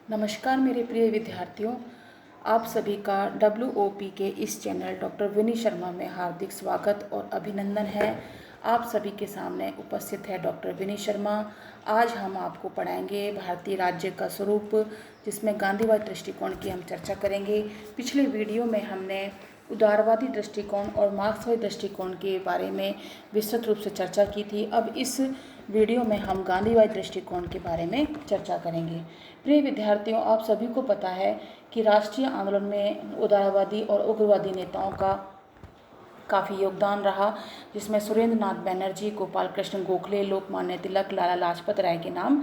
नमस्कार मेरे प्रिय विद्यार्थियों, आप सभी का WOP के इस चैनल डॉक्टर विनी शर्मा में हार्दिक स्वागत और अभिनंदन है। आप सभी के सामने उपस्थित है डॉक्टर विनी शर्मा। आज हम आपको पढ़ाएंगे भारतीय राज्य का स्वरूप, जिसमें गांधीवादी दृष्टिकोण की हम चर्चा करेंगे। पिछले वीडियो में हमने उदारवादी दृष्टिकोण और मार्क्सवादी दृष्टिकोण के बारे में विस्तृत रूप से चर्चा की थी। अब इस वीडियो में हम गांधीवादी दृष्टिकोण के बारे में चर्चा करेंगे। प्रिय विद्यार्थियों, आप सभी को पता है कि राष्ट्रीय आंदोलन में उदारवादी और उग्रवादी नेताओं का काफ़ी योगदान रहा, जिसमें सुरेंद्र नाथ बनर्जी, गोपाल कृष्ण गोखले, लोकमान्य तिलक, लाला लाजपत राय के नाम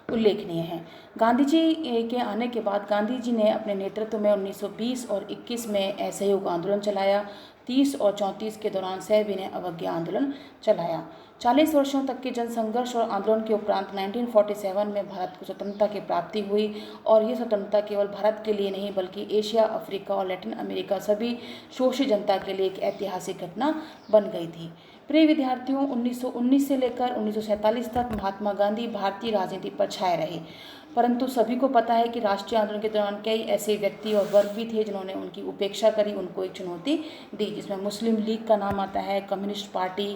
उल्लेखनीय हैं। गांधी जी के आने के बाद गांधी जी ने अपने नेतृत्व में 1920 और 21 में असहयोग आंदोलन चलाया। 30 और 34 के दौरान सविनय अवज्ञा आंदोलन चलाया। 40 वर्षों तक के जनसंघर्ष और आंदोलन के उपरांत 1947 में भारत को स्वतंत्रता की प्राप्ति हुई, और ये स्वतंत्रता केवल भारत के लिए नहीं बल्कि एशिया, अफ्रीका और लैटिन अमेरिका सभी शोषित जनता के लिए एक ऐतिहासिक घटना बन गई थी। प्रिय विद्यार्थियों, 1919 से लेकर 1947 तक महात्मा गांधी भारतीय राजनीति पर छाए रहे, परंतु सभी को पता है कि राष्ट्रीय आंदोलन के दौरान कई ऐसे व्यक्ति और वर्ग भी थे जिन्होंने उनकी उपेक्षा करी, उनको एक चुनौती दी, जिसमें मुस्लिम लीग का नाम आता है, कम्युनिस्ट पार्टी,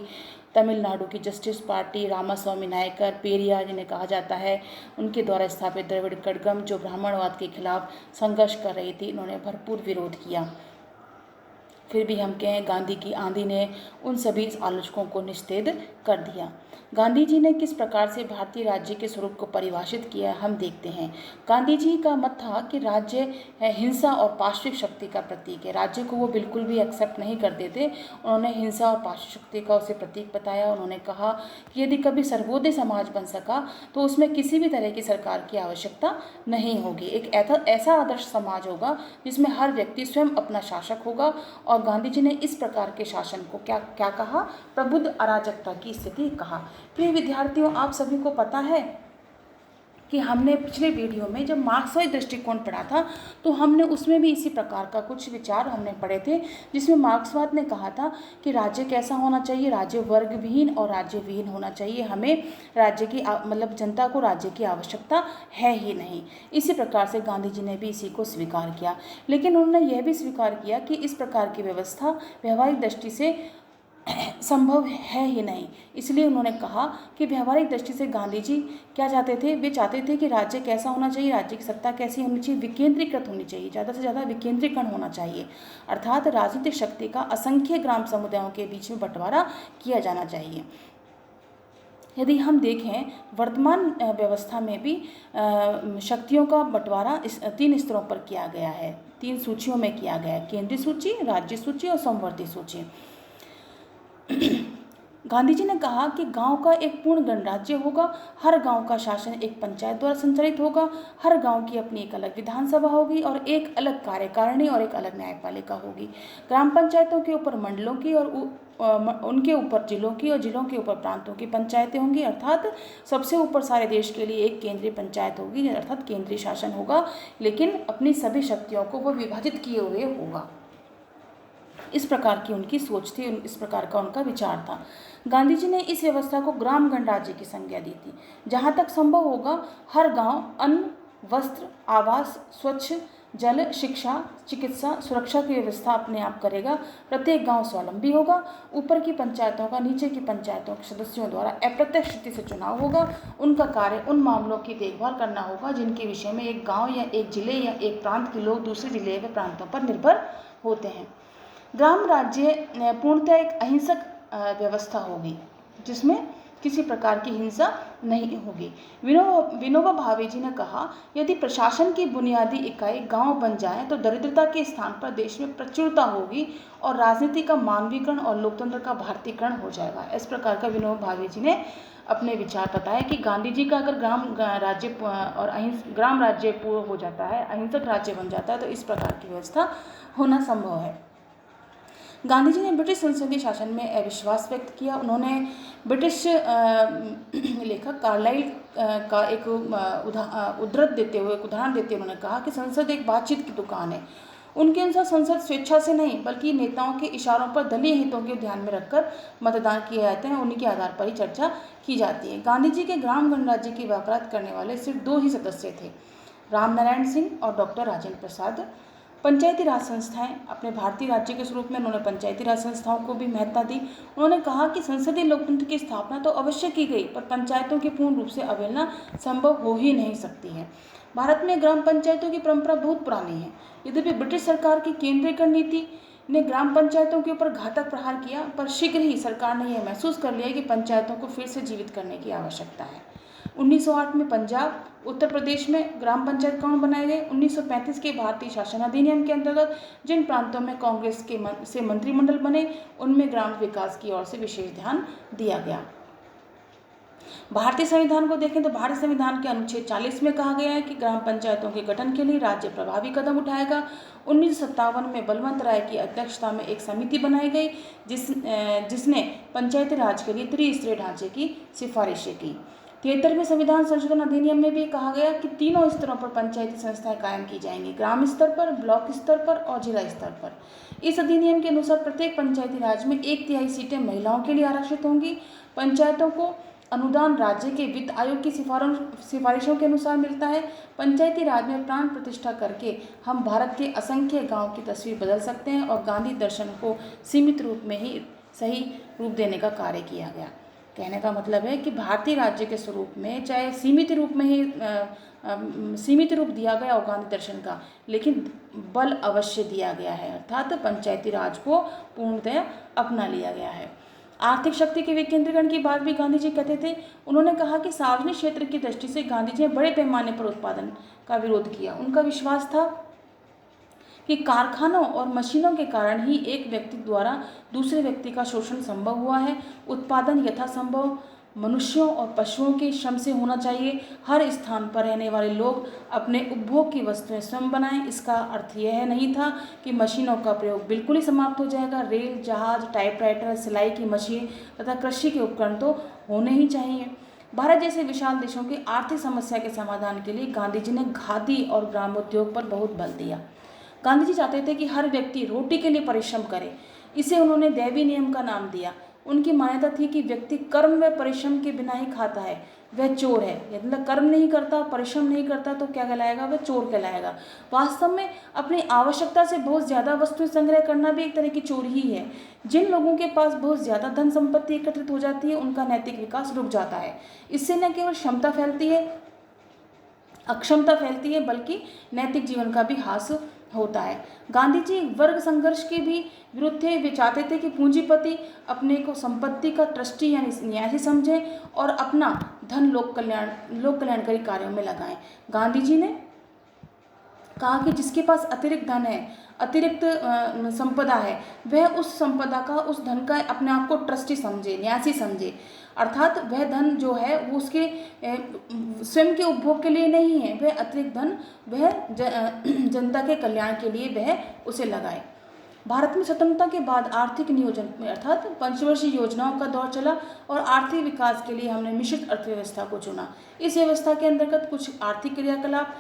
तमिलनाडु की जस्टिस पार्टी, रामास्वामी नायकर, पेरियार जिन्हें कहा जाता है, उनके द्वारा स्थापित द्रविड़ कड़गम जो ब्राह्मणवाद के खिलाफ संघर्ष कर रही थी, इन्होंने भरपूर विरोध किया। फिर भी हम कहें, गांधी की आंधी ने उन सभी आलोचकों को निस्तेज कर दिया। गांधी जी ने किस प्रकार से भारतीय राज्य के स्वरूप को परिभाषित किया, हम देखते हैं। गांधी जी का मत था कि राज्य हिंसा और पार्श्विक शक्ति का प्रतीक है। राज्य को वो बिल्कुल भी एक्सेप्ट नहीं करते थे। उन्होंने हिंसा और पार्श्विक शक्ति का उसे प्रतीक बताया। उन्होंने कहा कि यदि कभी सर्वोदय समाज बन सका तो उसमें किसी भी तरह की सरकार की आवश्यकता नहीं होगी। एक ऐसा आदर्श समाज होगा जिसमें हर व्यक्ति स्वयं अपना शासक होगा। और गांधी जी ने इस प्रकार के शासन को क्या क्या कहा? प्रबुद्ध अराजकता की स्थिति कहा। प्रिय विद्यार्थियों, आप सभी को पता है कि हमने पिछले वीडियो में जब मार्क्सवादी दृष्टिकोण पढ़ा था तो हमने उसमें भी इसी प्रकार का कुछ विचार हमने पढ़े थे, जिसमें मार्क्सवाद ने कहा था कि राज्य कैसा होना चाहिए, राज्य वर्ग विहीन और राज्य विहीन होना चाहिए। हमें राज्य की मतलब जनता को राज्य की आवश्यकता है ही नहीं। इसी प्रकार से गांधी जी ने भी इसी को स्वीकार किया, लेकिन उन्होंने यह भी स्वीकार किया कि इस प्रकार की व्यवस्था व्यवहारिक दृष्टि से संभव है ही नहीं। इसलिए उन्होंने कहा कि व्यवहारिक दृष्टि से गांधी जी क्या चाहते थे? वे चाहते थे कि राज्य कैसा होना चाहिए, राज्य की सत्ता कैसी होनी चाहिए, विकेंद्रीकृत होनी चाहिए, ज़्यादा से ज़्यादा विकेंद्रीकरण होना चाहिए, अर्थात राजनीतिक शक्ति का असंख्य ग्राम समुदायों के बीच में बंटवारा किया जाना चाहिए। यदि हम देखें, वर्तमान व्यवस्था में भी शक्तियों का बंटवारा इस 3 स्तरों पर किया गया है, 3 सूचियों में किया गया है, केंद्रीय सूची, राज्य सूची और समवर्ती सूची। गांधी जी ने कहा कि गांव का एक पूर्ण गणराज्य होगा, हर गांव का शासन एक पंचायत द्वारा संचालित होगा, हर गांव की अपनी एक अलग विधानसभा होगी और एक अलग कार्यकारिणी और एक अलग न्यायपालिका होगी। ग्राम पंचायतों के ऊपर मंडलों की और उनके ऊपर जिलों की और जिलों के ऊपर प्रांतों की पंचायतें होंगी, अर्थात सबसे ऊपर सारे देश के लिए एक केंद्रीय पंचायत होगी, अर्थात केंद्रीय शासन होगा, लेकिन अपनी सभी शक्तियों को वो विभाजित किए हुए होगा। इस प्रकार की उनकी सोच थी, इस प्रकार का उनका विचार था। गांधी जी ने इस व्यवस्था को ग्राम गणराज्य की संज्ञा दी थी। जहाँ तक संभव होगा हर गांव अन्न, वस्त्र, आवास, स्वच्छ जल, शिक्षा, चिकित्सा, सुरक्षा की व्यवस्था अपने आप करेगा। प्रत्येक गांव स्वावलंबी होगा। ऊपर की पंचायतों का नीचे की पंचायतों के सदस्यों द्वारा अप्रत्यक्ष रीति से चुनाव होगा। उनका कार्य उन मामलों की देखभाल करना होगा जिनके विषय में एक गाँव या एक जिले या एक प्रांत के लोग दूसरे जिले व प्रांतों पर निर्भर होते हैं। ग्राम राज्य पूर्णतः एक अहिंसक व्यवस्था होगी, जिसमें किसी प्रकार की हिंसा नहीं होगी। विनोबा भावे जी ने कहा, यदि प्रशासन की बुनियादी इकाई गांव बन जाए तो दरिद्रता के स्थान पर देश में प्रचुरता होगी और राजनीति का मानवीकरण और लोकतंत्र का भारतीकरण हो जाएगा। इस प्रकार का विनोबा भावे जी ने अपने विचार बताए कि गांधी जी का अगर ग्राम राज्य पूर्ण हो जाता है, अहिंसक राज्य बन जाता है, तो इस प्रकार की व्यवस्था होना संभव है। गांधी जी ने ब्रिटिश संसदीय शासन में अविश्वास व्यक्त किया। उन्होंने ब्रिटिश लेखक कार्लाइल का एक उदाहरण देते हुए उन्होंने कहा कि संसद एक बातचीत की दुकान है। उनके अनुसार संसद स्वेच्छा से नहीं बल्कि नेताओं के इशारों पर दलीय हितों के ध्यान में रखकर मतदान किए जाते हैं, उन्हीं के आधार पर ही चर्चा की जाती है। गांधी जी के ग्राम गणराज्य की वकालत करने वाले सिर्फ 2 ही सदस्य थे, रामनारायण सिंह और डॉक्टर राजेंद्र प्रसाद। पंचायती राज संस्थाएं, अपने भारतीय राज्य के स्वरूप में उन्होंने पंचायती राज संस्थाओं को भी महत्ता दी। उन्होंने कहा कि संसदीय लोकतंत्र की स्थापना तो अवश्य की गई, पर पंचायतों की पूर्ण रूप से अवहेलना संभव हो ही नहीं सकती है। भारत में ग्राम पंचायतों की परंपरा बहुत पुरानी है। यद्यपि ब्रिटिश सरकार की केंद्रीकरण नीति ने ग्राम पंचायतों के ऊपर घातक प्रहार किया, पर शीघ्र ही सरकार ने यह महसूस कर लिया कि पंचायतों को फिर से जीवित करने की आवश्यकता है। 1908 में पंजाब, उत्तर प्रदेश में ग्राम पंचायत कानून बनाए गए। 1935 के भारतीय शासन अधिनियम के अंतर्गत जिन प्रांतों में कांग्रेस के से मंत्रिमंडल बने, उनमें ग्राम विकास की ओर से विशेष ध्यान दिया गया। भारतीय संविधान को देखें तो भारतीय संविधान के अनुच्छेद 40 में कहा गया है कि ग्राम पंचायतों के गठन के लिए राज्य प्रभावी कदम उठाएगा। 1957 में बलवंत राय की अध्यक्षता में एक समिति बनाई गई जिसने पंचायती राज के लिए त्रिस्तरीय ढांचे की सिफारिशें की। 73वें संविधान संशोधन अधिनियम में भी कहा गया कि तीनों स्तरों पर पंचायती संस्थाएं कायम की जाएंगी, ग्राम स्तर पर, ब्लॉक स्तर पर और जिला स्तर पर। इस अधिनियम के अनुसार प्रत्येक पंचायती राज में 1/3 सीटें महिलाओं के लिए आरक्षित होंगी। पंचायतों को अनुदान राज्य के वित्त आयोग की सिफारिशों के अनुसार मिलता है। पंचायती राज में प्राण प्रतिष्ठा करके हम भारत के असंख्य गांव की तस्वीर बदल सकते हैं और गांधी दर्शन को सीमित रूप में ही सही रूप देने का कार्य किया गया। कहने का मतलब है कि भारतीय राज्य के स्वरूप में चाहे सीमित रूप में ही सीमित रूप दिया गया हो गांधी दर्शन का, लेकिन बल अवश्य दिया गया है, अर्थात पंचायती राज को पूर्णतः अपना लिया गया है। आर्थिक शक्ति के विकेंद्रीकरण की बात भी गांधी जी कहते थे। उन्होंने कहा कि सार्वजनिक क्षेत्र की दृष्टि से गांधी जी ने बड़े पैमाने पर उत्पादन का विरोध किया। उनका विश्वास था कि कारखानों और मशीनों के कारण ही एक व्यक्ति द्वारा दूसरे व्यक्ति का शोषण संभव हुआ है। उत्पादन यथासंभव मनुष्यों और पशुओं के श्रम से होना चाहिए। हर स्थान पर रहने वाले लोग अपने उपभोग की वस्तुएं स्वयं बनाएं। इसका अर्थ यह नहीं था कि मशीनों का प्रयोग बिल्कुल ही समाप्त हो जाएगा। रेल, जहाज, टाइपराइटर, सिलाई की मशीन तथा कृषि के उपकरण तो होने ही चाहिए। भारत जैसे विशाल देशों की आर्थिक समस्या के समाधान के लिए गांधी जी ने खादी और ग्रामोद्योग पर बहुत बल दिया। गांधी जी चाहते थे कि हर व्यक्ति रोटी के लिए परिश्रम करे। इसे उन्होंने दैवी नियम का नाम दिया। उनकी मान्यता थी कि व्यक्ति कर्म व परिश्रम के बिना ही खाता है, वह चोर है। यदि मतलब कर्म नहीं करता, परिश्रम नहीं करता तो क्या कहलाएगा? वह चोर कहलाएगा। वास्तव में अपनी आवश्यकता से बहुत ज़्यादा वस्तुएं संग्रह करना भी एक तरह की चोरी ही है। जिन लोगों के पास बहुत ज़्यादा धन संपत्ति एकत्रित हो जाती है, उनका नैतिक विकास रुक जाता है। इससे न केवल क्षमता फैलती है, अक्षमता फैलती है, बल्कि नैतिक जीवन का भी ह्रास होता है। गांधी जी वर्ग संघर्ष के भी विरुद्ध थे। वे चाहते थे कि पूंजीपति अपने को संपत्ति का ट्रस्टी यानी न्यासी समझें और अपना धन लोक कल्याणकारी कार्यों में लगाएं। गांधी जी ने कहा कि जिसके पास अतिरिक्त धन है, अतिरिक्त संपदा है, वह उस संपदा का, उस धन का अपने आप को ट्रस्टी समझे, न्यासी समझे। अर्थात वह धन जो है वो उसके स्वयं के उपभोग के लिए नहीं है, वह अतिरिक्त धन वह जनता के कल्याण के लिए वह उसे लगाए। भारत में स्वतंत्रता के बाद आर्थिक नियोजन में अर्थात पंचवर्षीय योजनाओं का दौर चला और आर्थिक विकास के लिए हमने मिश्रित अर्थव्यवस्था को चुना। इस व्यवस्था के अंतर्गत कुछ आर्थिक क्रियाकलाप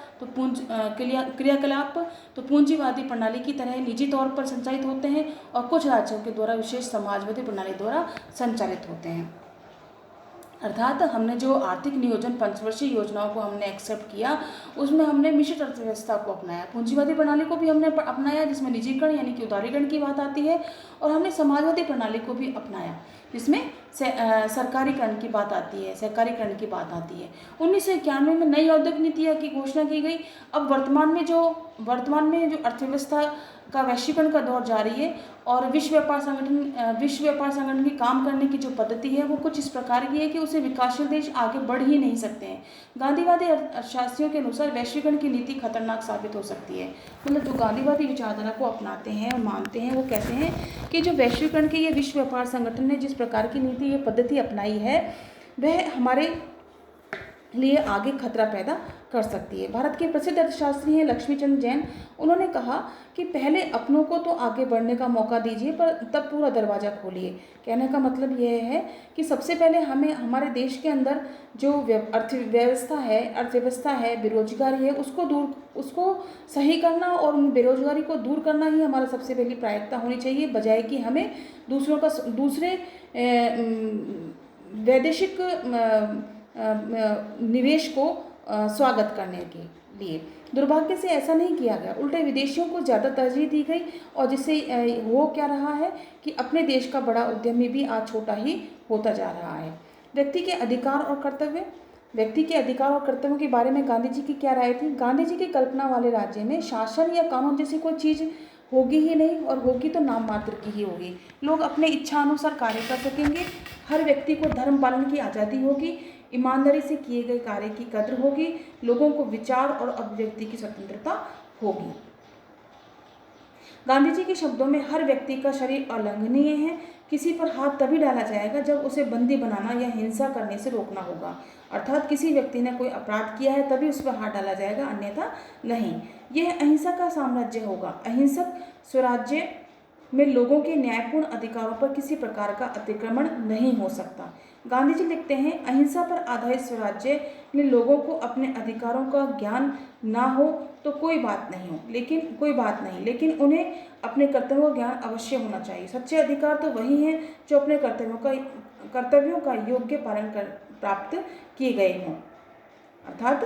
तो पूंजीवादी प्रणाली की तरह निजी तौर पर संचालित होते हैं और कुछ राज्यों के द्वारा विशेष समाजवादी प्रणाली द्वारा संचालित होते हैं। अर्थात हमने जो आर्थिक नियोजन पंचवर्षीय योजनाओं को हमने एक्सेप्ट किया, उसमें हमने मिश्रित अर्थव्यवस्था को अपनाया। पूंजीवादी प्रणाली को भी हमने अपनाया, जिसमें निजीकरण यानी कि उदारीकरण की बात आती है, और हमने समाजवादी प्रणाली को भी अपनाया, जिसमें सरकारीकरण की बात आती है, सहकारीकरण की बात आती है। 1991 में नई औद्योगिक नीति की घोषणा की गई। अब वर्तमान में जो अर्थव्यवस्था का वैश्वीकरण का दौर जारी है और विश्व व्यापार संगठन की काम करने की जो पद्धति है वो कुछ इस प्रकार की है कि उसे विकासशील देश आगे बढ़ ही नहीं सकते हैं। गांधीवादी अर्थशास्त्रियों के अनुसार वैश्वीकरण की नीति खतरनाक साबित हो सकती है। मतलब जो गांधीवादी विचारधारा को अपनाते हैं और मानते हैं, वो कहते हैं कि जो वैश्वीकरण के ये विश्व व्यापार संगठन ने जिस प्रकार की नीति, ये पद्धति अपनाई है, वह हमारे लिए आगे खतरा पैदा कर सकती है। भारत के प्रसिद्ध अर्थशास्त्री हैं लक्ष्मीचंद जैन। उन्होंने कहा कि पहले अपनों को तो आगे बढ़ने का मौका दीजिए, पर तब पूरा दरवाज़ा खोलिए। कहने का मतलब यह है कि सबसे पहले हमें हमारे देश के अंदर जो अर्थव्यवस्था है, बेरोजगारी है, उसको सही करना और उन बेरोजगारी को दूर करना ही हमारा सबसे पहली प्राथमिकता होनी चाहिए, बजाय कि हमें दूसरे वैदेशिक निवेश को स्वागत करने की। लिए। दुर्भाग्य से ऐसा नहीं किया गया, उल्टे विदेशियों को ज़्यादा तरजीह दी गई और जिससे हो क्या रहा है कि अपने देश का बड़ा उद्यमी भी आज छोटा ही होता जा रहा है। व्यक्ति के अधिकार और कर्तव्य। व्यक्ति के अधिकार और कर्तव्यों के बारे में गांधी जी की क्या राय थी? गांधी जी की कल्पना वाले राज्य में शासन या कानून जैसी कोई चीज़ होगी ही नहीं, और होगी तो नाम मात्र की ही होगी। लोग अपने इच्छा अनुसार कार्य कर सकेंगे, हर व्यक्ति को धर्म पालन की आज़ादी होगी, ईमानदारी से किए गए कार्य की कद्र होगी, लोगों को विचार और अभिव्यक्ति की स्वतंत्रता होगी। गांधी जी के शब्दों में हर व्यक्ति का शरीर अलंघनीय है, किसी पर हाथ तभी डाला जाएगा जब उसे बंदी बनाना या हिंसा करने से रोकना होगा। अर्थात किसी व्यक्ति ने कोई अपराध किया है तभी उस पर हाथ डाला जाएगा, अन्यथा नहीं। यह अहिंसा का साम्राज्य होगा। अहिंसक स्वराज्य में लोगों के न्यायपूर्ण अधिकारों पर किसी प्रकार का अतिक्रमण नहीं हो सकता। गांधी जी लिखते हैं, अहिंसा पर आधारित स्वराज्य में लोगों को अपने अधिकारों का ज्ञान ना हो तो कोई बात नहीं, लेकिन उन्हें अपने कर्तव्यों का ज्ञान अवश्य होना चाहिए। सच्चे अधिकार तो वही हैं जो अपने कर्तव्यों का योग्य पालन कर प्राप्त किए गए हों। अर्थात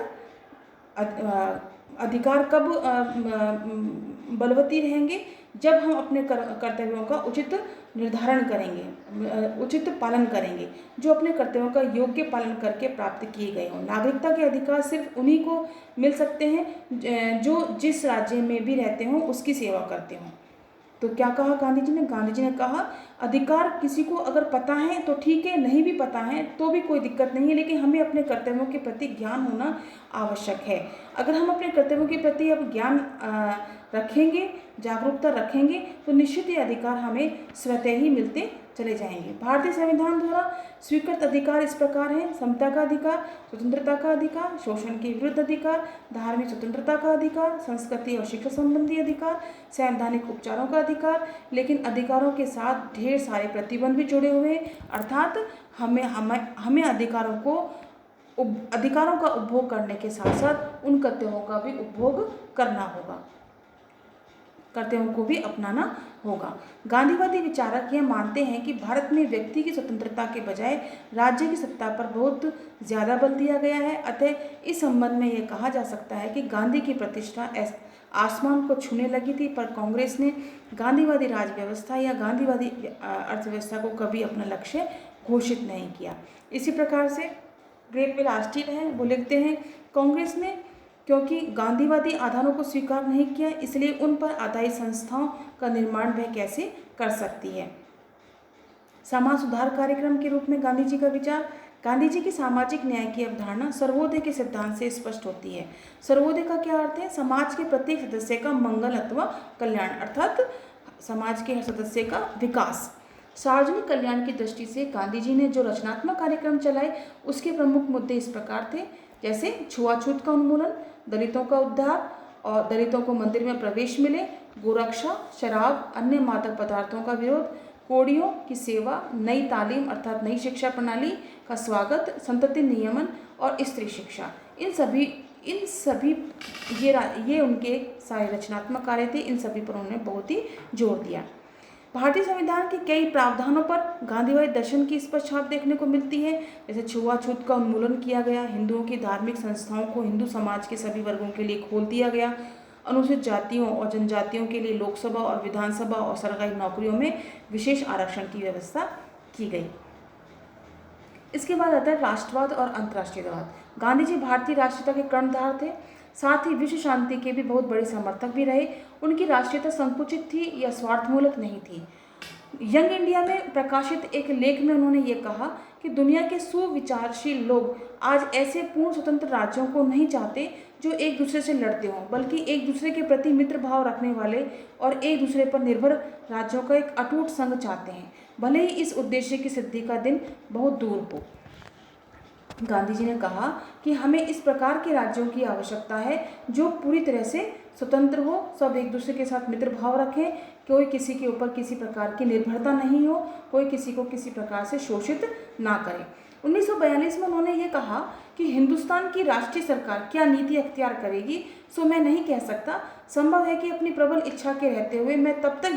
अधिकार कब बलवती रहेंगे? जब हम अपने कर्तव्यों का उचित निर्धारण करेंगे, उचित पालन करेंगे, जो अपने कर्तव्यों का योग्य पालन करके प्राप्त किए गए हों। नागरिकता के अधिकार सिर्फ उन्हीं को मिल सकते हैं जो जिस राज्य में भी रहते हों उसकी सेवा करते हों। तो क्या कहा गांधी जी ने? गांधी जी ने कहा, अधिकार किसी को अगर पता है तो ठीक है, नहीं भी पता है तो भी कोई दिक्कत नहीं है, लेकिन हमें अपने कर्तव्यों के प्रति ज्ञान होना आवश्यक है। अगर हम अपने कर्तव्यों के प्रति अब ज्ञान रखेंगे, जागरूकता रखेंगे, तो निश्चित ये अधिकार हमें स्वतः ही मिलते चले जाएंगे। भारतीय संविधान द्वारा स्वीकृत अधिकार इस प्रकार हैं: समता का अधिकार, स्वतंत्रता का अधिकार, शोषण के विरुद्ध अधिकार, धार्मिक स्वतंत्रता का अधिकार, संस्कृति और शिक्षा संबंधी अधिकार, संवैधानिक उपचारों का अधिकार। लेकिन अधिकारों के साथ ढेर सारे प्रतिबंध भी जुड़े हुए हैं, अर्थात हमें अधिकारों का उपभोग करने के साथ साथ उन कर्तव्यों का भी उपभोग करना होगा, कर्तव्यों को भी अपनाना होगा। गांधीवादी विचारक यह मानते हैं कि भारत में व्यक्ति की स्वतंत्रता के बजाय राज्य की सत्ता पर बहुत ज़्यादा बल दिया गया है। अतः इस संबंध में यह कहा जा सकता है कि गांधी की प्रतिष्ठा आसमान को छूने लगी थी, पर कांग्रेस ने गांधीवादी राज व्यवस्था या गांधीवादी अर्थव्यवस्था को कभी अपना लक्ष्य घोषित नहीं किया। इसी प्रकार से ग्रेट आस्टिन है, वो लिखते हैं, कांग्रेस ने क्योंकि गांधीवादी आधारों को स्वीकार नहीं किया, इसलिए उन पर आधारित संस्थाओं का निर्माण वह कैसे कर सकती है। समाज सुधार कार्यक्रम के रूप में गांधी जी का विचार। गांधी जी की सामाजिक न्याय की अवधारणा सर्वोदय के सिद्धांत से स्पष्ट होती है। सर्वोदय का क्या अर्थ है? समाज के प्रत्येक सदस्य का मंगल अथवा कल्याण, अर्थात समाज के हर सदस्य का विकास। सार्वजनिक कल्याण की दृष्टि से गांधी जी ने जो रचनात्मक कार्यक्रम चलाए उसके प्रमुख मुद्दे इस प्रकार थे, जैसे छुआछूत का उन्मूलन, दलितों का उद्धार और दलितों को मंदिर में प्रवेश मिले, गोरक्षा, शराब, अन्य मादक पदार्थों का विरोध, कोड़ियों की सेवा, नई तालीम अर्थात नई शिक्षा प्रणाली का स्वागत, संतति नियमन और स्त्री शिक्षा। इन सभी ये उनके सारे रचनात्मक कार्य थे। इन सभी पर उन्होंने बहुत ही जोर दिया। भारतीय संविधान के कई प्रावधानों पर गांधीवादी दर्शन की स्पष्ट छाप देखने को मिलती है, जैसे छुआछूत का उन्मूलन किया गया, हिंदुओं की धार्मिक संस्थाओं को हिंदू समाज के सभी वर्गों के लिए खोल दिया गया, अनुसूचित जातियों और जनजातियों के लिए लोकसभा और विधानसभा और सरकारी नौकरियों में विशेष आरक्षण की व्यवस्था की गई। इसके बाद आता है राष्ट्रवाद और अंतर्राष्ट्रीयवाद। गांधी जी भारतीय राष्ट्रीयता के कर्णधार थे, साथ ही विश्व शांति के भी बहुत बड़े समर्थक भी रहे। उनकी राष्ट्रीयता संकुचित थी या स्वार्थमूलक नहीं थी। यंग इंडिया में प्रकाशित एक लेख में उन्होंने ये कहा कि दुनिया के सुविचारशील लोग आज ऐसे पूर्ण स्वतंत्र राज्यों को नहीं चाहते जो एक दूसरे से लड़ते हों, बल्कि एक दूसरे के प्रति मित्र भाव रखने वाले और एक दूसरे पर निर्भर राज्यों का एक अटूट संघ चाहते हैं, भले ही इस उद्देश्य की सिद्धि का दिन बहुत दूर हो। गांधी जी ने कहा कि हमें इस प्रकार के राज्यों की आवश्यकता है जो पूरी तरह से स्वतंत्र हो, सब एक दूसरे के साथ मित्र भाव रखें, कोई किसी के ऊपर किसी प्रकार की निर्भरता नहीं हो, कोई किसी को किसी प्रकार से शोषित ना करे। 1942 में उन्होंने ये कहा कि हिंदुस्तान की राष्ट्रीय सरकार क्या नीति अख्तियार करेगी सो मैं नहीं कह सकता। संभव है कि अपनी प्रबल इच्छा के रहते हुए मैं तब तक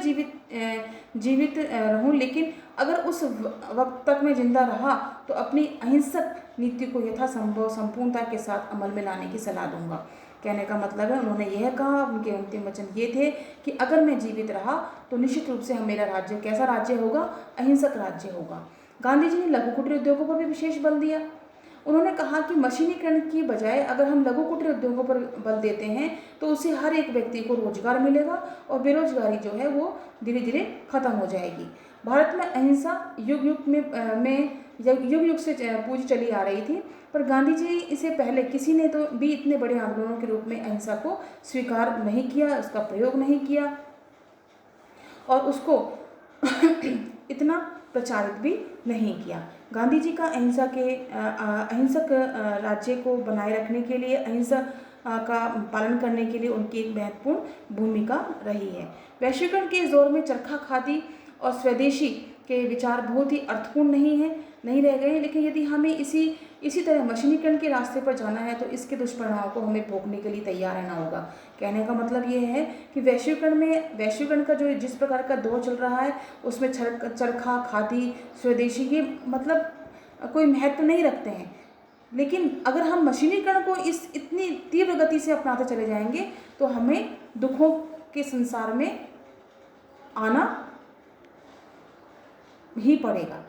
जीवित रहूं, लेकिन अगर उस वक्त तक मैं जिंदा रहा तो अपनी अहिंसक नीति को यथासंभव संपूर्णता के साथ अमल में लाने की सलाह दूंगा। कहने का मतलब है उन्होंने यह कहा, उनके अंतिम वचन ये थे कि अगर मैं जीवित रहा तो निश्चित रूप से मेरा राज्य कैसा राज्य होगा, अहिंसक राज्य होगा। गांधी जी ने लघु कुटीर उद्योगों पर भी विशेष बल दिया। उन्होंने कहा कि मशीनीकरण की बजाय अगर हम लघु कुटीर उद्योगों पर बल देते हैं तो उससे हर एक व्यक्ति को रोजगार मिलेगा और बेरोजगारी जो है वो धीरे धीरे खत्म हो जाएगी। भारत में अहिंसा युग युग से पूजी चली आ रही थी, पर गांधी जी इसे पहले किसी ने तो भी इतने बड़े आंदोलनों के रूप में अहिंसा को स्वीकार नहीं किया, उसका प्रयोग नहीं किया और उसको इतना प्रचारित भी नहीं किया। गांधी जी का अहिंसक राज्य को बनाए रखने के लिए, अहिंसा का पालन करने के लिए उनकी एक महत्वपूर्ण भूमिका रही है। वैश्वीकरण के इस दौर में चरखा, खादी और स्वदेशी के विचार बहुत ही अर्थपूर्ण नहीं रह गए, लेकिन यदि हमें इसी तरह मशीनीकरण के रास्ते पर जाना है तो इसके दुष्परिणामों को हमें भोगने के लिए तैयार रहना होगा। कहने का मतलब ये है कि वैश्वीकरण का जो जिस प्रकार का दौर चल रहा है उसमें चरखा, खादी, स्वदेशी ये मतलब कोई महत्व नहीं रखते हैं, लेकिन अगर हम मशीनीकरण को इस इतनी तीव्र गति से अपनाते चले जाएंगे तो हमें दुखों के संसार में आना ही पड़ेगा।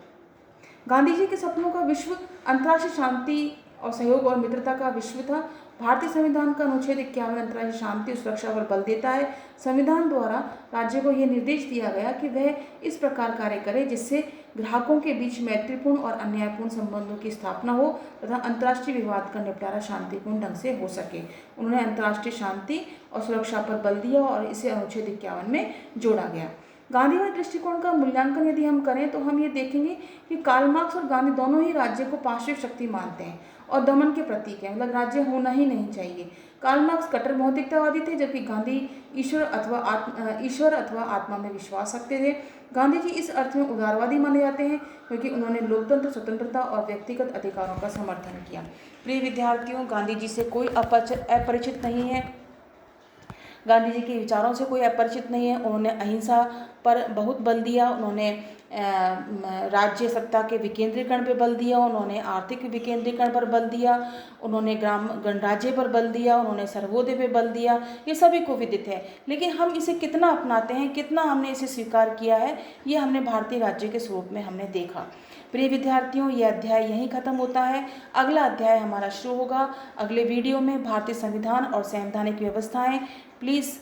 गांधी जी के सपनों का विश्व अंतर्राष्ट्रीय शांति और सहयोग और मित्रता का विश्व था। भारतीय संविधान का अनुच्छेद 51 अंतर्राष्ट्रीय शांति और सुरक्षा पर बल देता है। संविधान द्वारा राज्य को यह निर्देश दिया गया कि वह इस प्रकार कार्य करे जिससे ग्राहकों के बीच मैत्रीपूर्ण और अन्यायपूर्ण संबंधों की स्थापना हो तथा अंतर्राष्ट्रीय विवाद का निपटारा शांतिपूर्ण ढंग से हो सके। उन्होंने अंतर्राष्ट्रीय शांति और सुरक्षा पर बल दिया और इसे अनुच्छेद 51 में जोड़ा गया। गांधीवादी दृष्टिकोण का मूल्यांकन यदि हम करें तो हम ये देखेंगे कि कार्ल मार्क्स और गांधी दोनों ही राज्य को पार्श्व शक्ति मानते हैं और दमन के प्रतीक हैं, मतलब राज्य होना ही नहीं चाहिए। कार्ल मार्क्स कट्टर भौतिकतावादी थे, जबकि गांधी ईश्वर अथवा आत्मा में विश्वास रखते थे। गांधी जी इस अर्थ में उदारवादी माने जाते हैं क्योंकि उन्होंने लोकतंत्र, स्वतंत्रता और व्यक्तिगत अधिकारों का समर्थन किया। प्रिय विद्यार्थियों, गांधी जी से कोई अपरिचित नहीं है, गांधी जी के विचारों से कोई अपरिचित नहीं है। उन्होंने अहिंसा पर बहुत बल दिया, उन्होंने राज्य सत्ता के विकेंद्रीकरण पर बल दिया, उन्होंने आर्थिक विकेंद्रीकरण पर बल दिया, उन्होंने ग्राम गणराज्य पर बल दिया, उन्होंने सर्वोदय पर बल दिया। ये सभी को विदित है, लेकिन हम इसे कितना अपनाते हैं, कितना हमने इसे स्वीकार किया है, ये हमने भारतीय राज्य के स्वरूप में हमने देखा। प्रिय विद्यार्थियों, ये अध्याय यहीं खत्म होता है। अगला अध्याय हमारा शुरू होगा अगले वीडियो में, भारतीय संविधान और संवैधानिक व्यवस्थाएं। प्लीज़